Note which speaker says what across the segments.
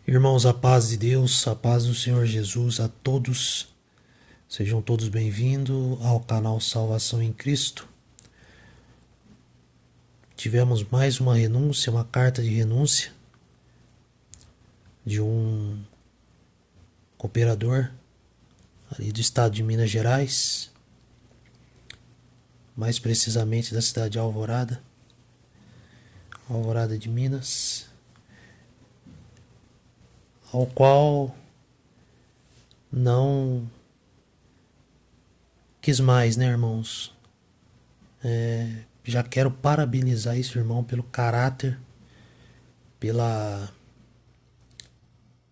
Speaker 1: Irmãos, a paz de Deus, a paz do Senhor Jesus a todos. Sejam todos bem-vindos ao canal Salvação em Cristo. Tivemos mais uma renúncia, uma carta de renúncia de um cooperador ali do estado de Minas Gerais, mais precisamente da cidade de Alvorada, Alvorada de Minas, ao qual não quis mais, né, irmãos? Já quero parabenizar esse irmão pelo caráter, pela,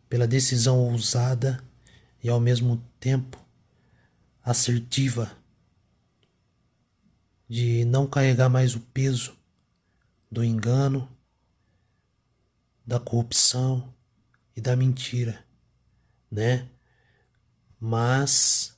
Speaker 1: pela decisão ousada e ao mesmo tempo assertiva de não carregar mais o peso do engano, da corrupção e da mentira, né? Mas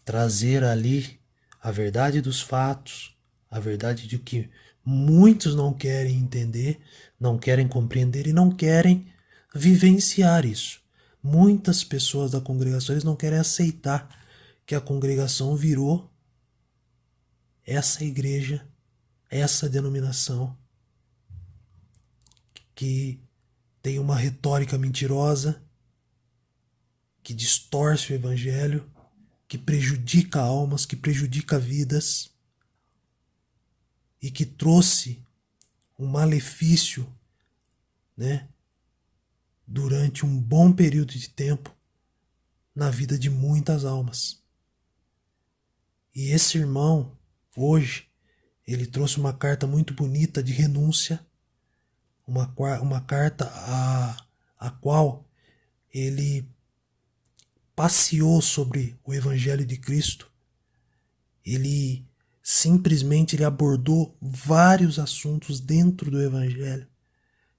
Speaker 1: trazer ali a verdade dos fatos, a verdade de que muitos não querem entender, não querem compreender e não querem vivenciar isso. Muitas pessoas da congregação eles não querem aceitar que a congregação virou essa igreja, essa denominação que tem uma retórica mentirosa, que distorce o evangelho, que prejudica almas, que prejudica vidas e que trouxe um malefício, né, durante um bom período de tempo na vida de muitas almas. E esse irmão, hoje, ele trouxe uma carta muito bonita de renúncia, uma carta a qual ele passeou sobre o Evangelho de Cristo. Ele simplesmente ele abordou vários assuntos dentro do Evangelho,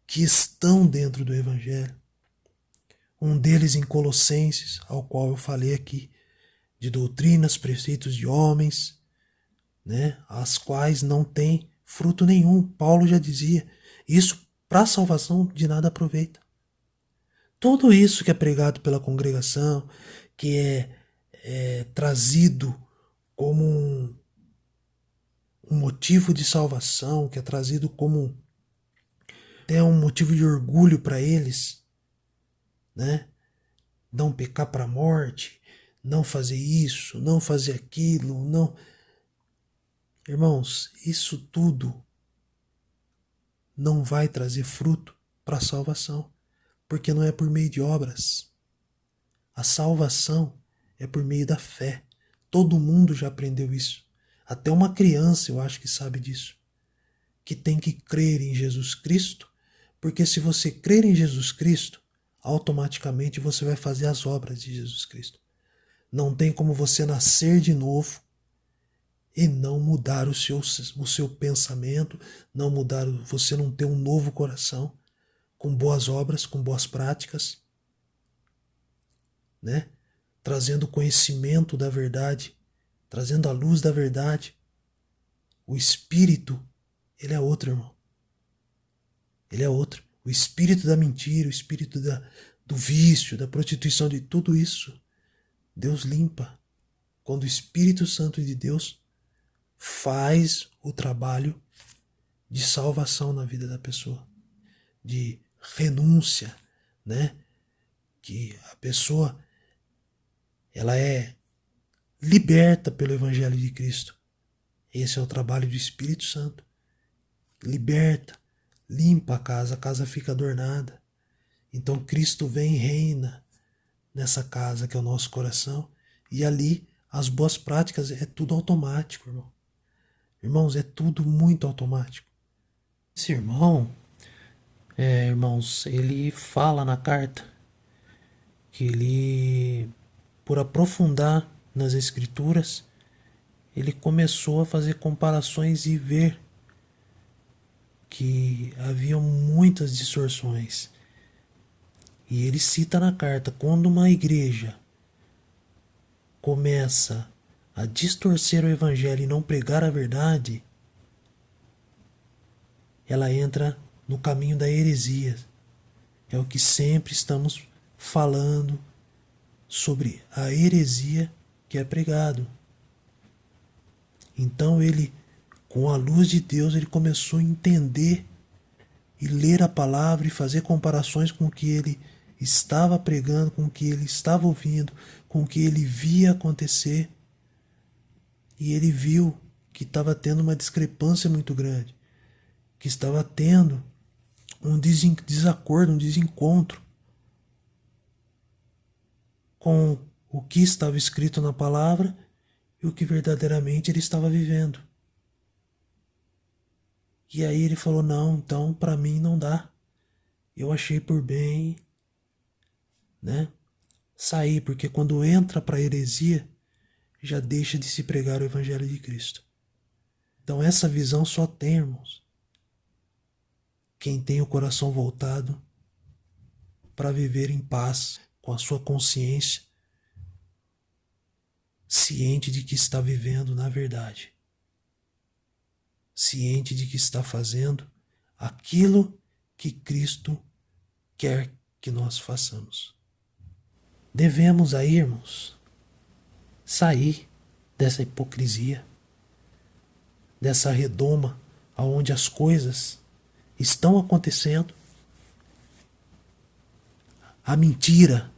Speaker 1: que estão dentro do Evangelho. Um deles em Colossenses, ao qual eu falei aqui, de doutrinas, preceitos de homens, né, as quais não têm fruto nenhum. Paulo já dizia, isso para a salvação de nada aproveita. Tudo isso que é pregado pela congregação, que é trazido como um motivo de salvação, que é trazido como até um motivo de orgulho para eles, né? Não pecar para a morte, não fazer isso, não fazer aquilo, não. Irmãos, isso tudo não vai trazer fruto para a salvação, porque não é por meio de obras. A salvação é por meio da fé. Todo mundo já aprendeu isso. Até uma criança, eu acho que sabe disso. Que tem que crer em Jesus Cristo, porque se você crer em Jesus Cristo, automaticamente você vai fazer as obras de Jesus Cristo. Não tem como você nascer de novo e não mudar o seu pensamento, não mudar, você não ter um novo coração, com boas obras, com boas práticas, né? Trazendo conhecimento da verdade, trazendo a luz da verdade. O espírito, ele é outro, irmão. Ele é outro. O espírito da mentira, o espírito do vício, da prostituição, de tudo isso, Deus limpa. Quando o Espírito Santo de Deus faz o trabalho de salvação na vida da pessoa, de renúncia, né? Que a pessoa ela é liberta pelo Evangelho de Cristo. Esse é o trabalho do Espírito Santo. Liberta, limpa a casa fica adornada. Então Cristo vem e reina nessa casa que é o nosso coração. E ali as boas práticas é tudo automático, irmão. Irmãos, é tudo muito automático. Esse irmão, irmãos, ele fala na carta que ele, por aprofundar nas escrituras, ele começou a fazer comparações e ver que haviam muitas distorções. E ele cita na carta, quando uma igreja começa a distorcer o evangelho e não pregar a verdade, ela entra no caminho da heresia. É o que sempre estamos falando sobre a heresia que é pregado. Então ele, com a luz de Deus, ele começou a entender e ler a palavra e fazer comparações com o que ele estava pregando, com o que ele estava ouvindo, com o que ele via acontecer. E ele viu que estava tendo uma discrepância muito grande, que estava tendo um desacordo, um desencontro com o que estava escrito na palavra e o que verdadeiramente ele estava vivendo. E aí ele falou: não, então para mim não dá. Eu achei por bem, sair, porque quando entra para a heresia, já deixa de se pregar o evangelho de Cristo. Então essa visão só tem, irmãos, quem tem o coração voltado para viver em paz, com a sua consciência, ciente de que está vivendo na verdade, ciente de que está fazendo aquilo que Cristo quer que nós façamos. Devemos aí, irmãos, sair dessa hipocrisia, dessa redoma onde as coisas estão acontecendo. A mentira,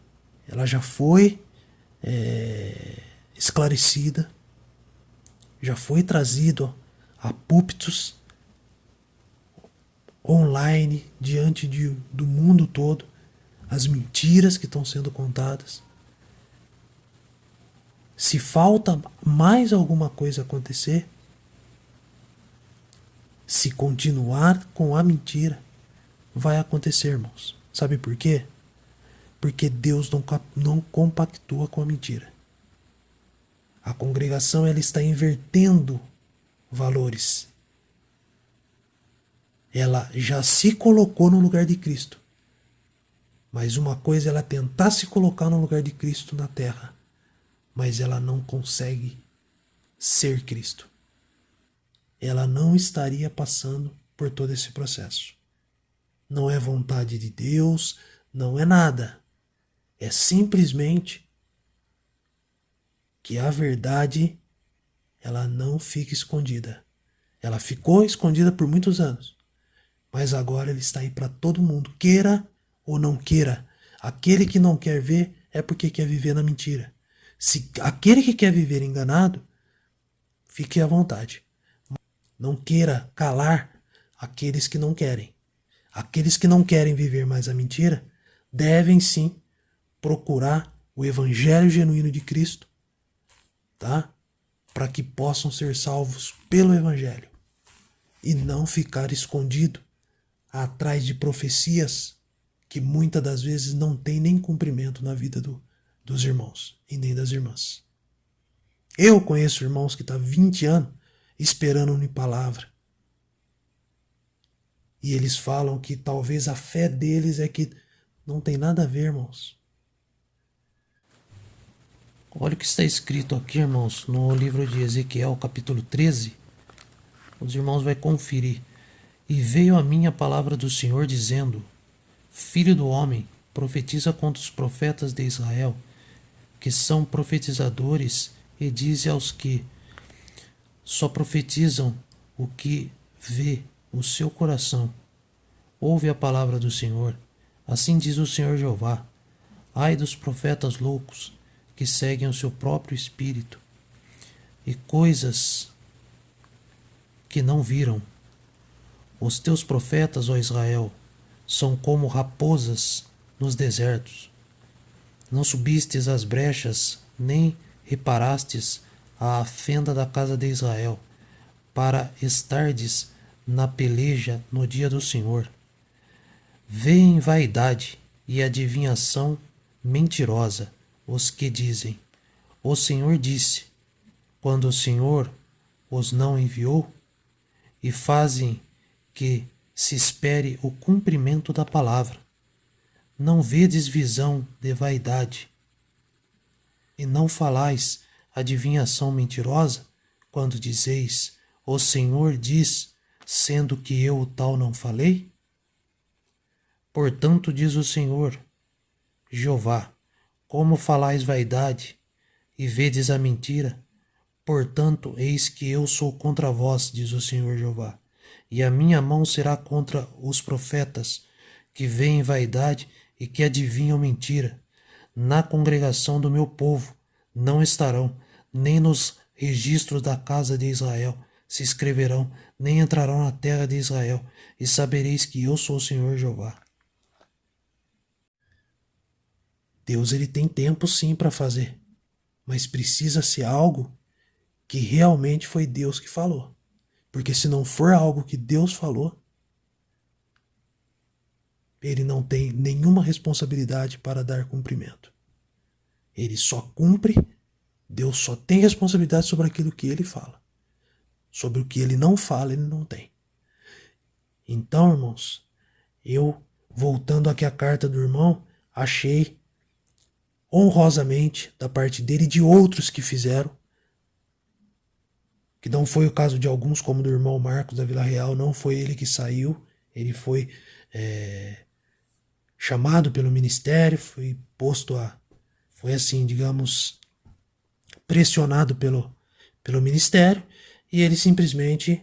Speaker 1: ela já foi esclarecida, já foi trazido a púlpitos online, diante do mundo todo, as mentiras que estão sendo contadas. Se falta mais alguma coisa acontecer, se continuar com a mentira, vai acontecer, irmãos. Sabe por quê? Porque Deus não compactua com a mentira. A congregação, ela está invertendo valores. Ela já se colocou no lugar de Cristo. Mas uma coisa é ela tentar se colocar no lugar de Cristo na terra, mas ela não consegue ser Cristo. Ela não estaria passando por todo esse processo. Não é vontade de Deus, não é nada. É simplesmente que a verdade, ela não fica escondida. Ela ficou escondida por muitos anos, mas agora ela está aí para todo mundo, queira ou não queira. Aquele que não quer ver é porque quer viver na mentira. Se aquele que quer viver enganado, fique à vontade. Não queira calar aqueles que não querem. Aqueles que não querem viver mais a mentira devem sim procurar o evangelho genuíno de Cristo, tá? Para que possam ser salvos pelo evangelho e não ficar escondido atrás de profecias que muitas das vezes não tem nem cumprimento na vida dos irmãos e nem das irmãs. Eu conheço irmãos que estão 20 anos esperando uma palavra. E eles falam que talvez a fé deles é que não tem nada a ver, irmãos. Olha o que está escrito aqui, irmãos, no livro de Ezequiel, capítulo 13. Os irmãos vão conferir. E veio a mim a palavra do Senhor dizendo: Filho do homem, profetiza contra os profetas de Israel, que são profetizadores, e dize aos que só profetizam o que vê o seu coração: ouve a palavra do Senhor. Assim diz o Senhor Jeová: ai dos profetas loucos, que seguem o seu próprio espírito, e coisas que não viram. Os teus profetas, ó Israel, são como raposas nos desertos. Não subistes às brechas, nem reparastes à fenda da casa de Israel, para estardes na peleja no dia do Senhor. Vêem vaidade e adivinhação mentirosa os que dizem: o Senhor disse, quando o Senhor os não enviou, e fazem que se espere o cumprimento da palavra. Não vedes visão de vaidade, e não falais adivinhação mentirosa, quando dizeis: o Senhor diz, sendo que eu o tal não falei? Portanto, diz o Senhor, Jeová, como falais vaidade e vedes a mentira, portanto, eis que eu sou contra vós, diz o Senhor Jeová, e a minha mão será contra os profetas que veem vaidade e que adivinham mentira. Na congregação do meu povo não estarão, nem nos registros da casa de Israel se escreverão, nem entrarão na terra de Israel, e sabereis que eu sou o Senhor Jeová. Deus ele tem tempo sim para fazer, mas precisa ser algo que realmente foi Deus que falou. Porque se não for algo que Deus falou, ele não tem nenhuma responsabilidade para dar cumprimento. Ele só cumpre, Deus só tem responsabilidade sobre aquilo que ele fala. Sobre o que ele não fala, ele não tem. Então, irmãos, eu, voltando aqui à carta do irmão, achei honrosamente da parte dele e de outros que fizeram, que não foi o caso de alguns, como do irmão Marcos da Vila Real, não foi ele que saiu, ele foi chamado pelo ministério, foi posto foi assim, digamos, pressionado pelo ministério, e ele simplesmente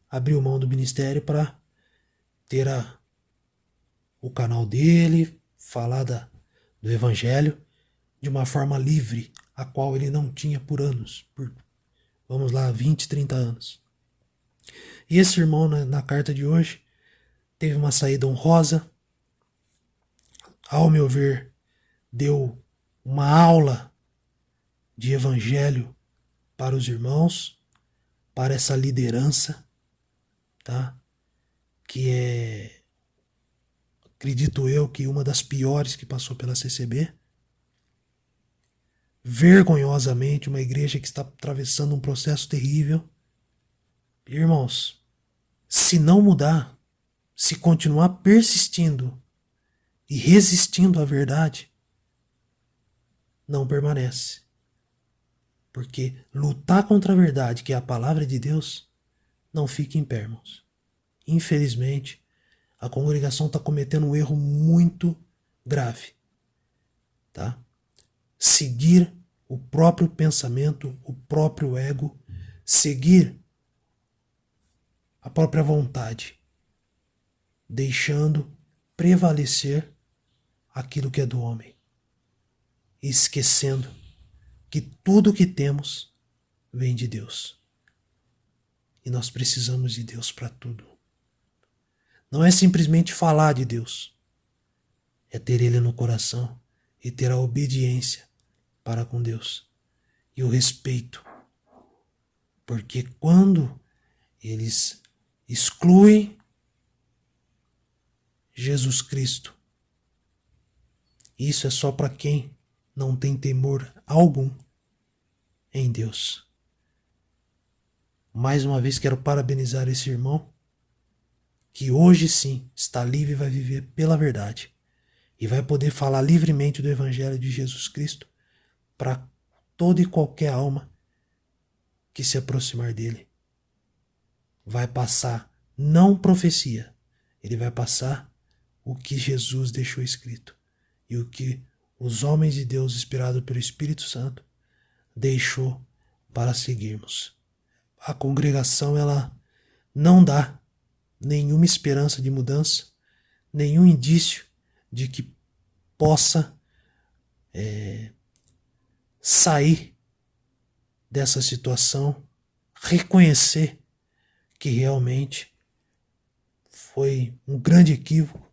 Speaker 1: abriu mão do ministério para ter o canal dele, falar do evangelho de uma forma livre, a qual ele não tinha por anos, vamos lá, 20, 30 anos. E esse irmão, na carta de hoje, teve uma saída honrosa, ao meu ver, deu uma aula de evangelho para os irmãos, para essa liderança, tá? Que é, acredito eu, que uma das piores que passou pela CCB. Vergonhosamente, uma igreja que está atravessando um processo terrível. Irmãos, se não mudar, se continuar persistindo e resistindo à verdade, não permanece. Porque lutar contra a verdade, que é a palavra de Deus, não fica em pé, irmãos. Infelizmente, a congregação está cometendo um erro muito grave. Tá? Seguir o próprio pensamento, o próprio ego, seguir a própria vontade, deixando prevalecer aquilo que é do homem, e esquecendo que tudo o que temos vem de Deus. E nós precisamos de Deus para tudo. Não é simplesmente falar de Deus, é ter Ele no coração e ter a obediência para com Deus e o respeito. Porque quando eles excluem Jesus Cristo, isso é só para quem não tem temor algum em Deus. Mais uma vez quero parabenizar esse irmão, que hoje sim está livre e vai viver pela verdade. E vai poder falar livremente do Evangelho de Jesus Cristo para toda e qualquer alma que se aproximar dele. Vai passar não profecia, ele vai passar o que Jesus deixou escrito e o que os homens de Deus, inspirados pelo Espírito Santo, deixou para seguirmos. A congregação, ela não dá nenhuma esperança de mudança, nenhum indício de que possa sair dessa situação, reconhecer que realmente foi um grande equívoco,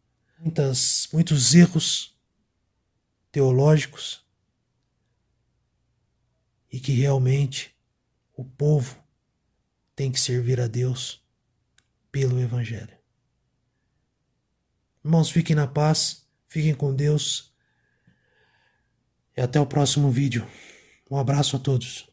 Speaker 1: muitos erros teológicos, e que realmente o povo tem que servir a Deus pelo Evangelho. Irmãos, fiquem na paz, fiquem com Deus e até o próximo vídeo. Um abraço a todos.